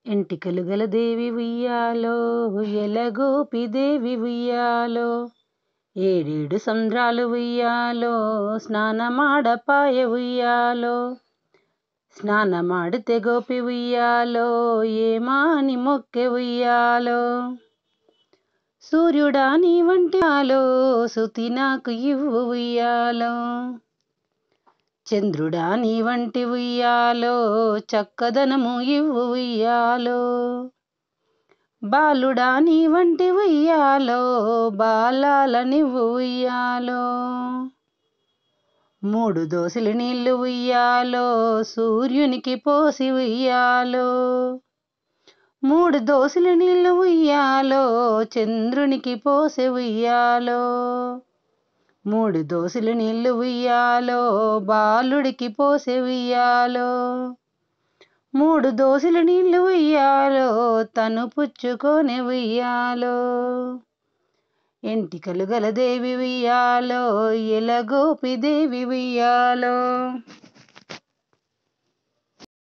ఎంటికలు గల దేవి ఉయ్యాలో, ఎలగోపిదేవి ఉయ్యాలో, ఏడేడు సంద్రాలు ఉయ్యాలో, స్నానమాడపాయ ఉయ్యాలో, స్నానమాడితే గోపి ఉయ్యాలో, ఏమాని మొక్కె ఉయ్యాలో, సూర్యుడా నీ వంటి ఆలో, సుతి నాకు ఇవ్వు ఉయ్యాలో, చంద్రుడా నీ వంటి ఉయ్యాలో, చక్కదనము ఇవ్వు ఉయ్యాలో, బాలుడా నీ వంటి ఉయ్యాలో, బాలాలనివ్వు ఉయ్యాలో, 3 దోసిలి నీళ్లు ఉయ్యాలో, సూర్యునికి పోసి ఉయ్యాలో, 3 దోసిలి నీళ్లు ఉయ్యాలో, చంద్రునికి పోసి ఉయ్యాలో, 3 దోసిలి నీళ్లు ఉయ్యాలో, బాలుడికి పోసే ఉయ్యాలో, 3 దోసిలి నీళ్లు ఉయ్యాలో, తను పుచ్చుకొని ఉయ్యాలో, ఎంటికలు గల దేవి ఉయ్యాలో, ఎలగోపిదేవి ఉయ్యాలో.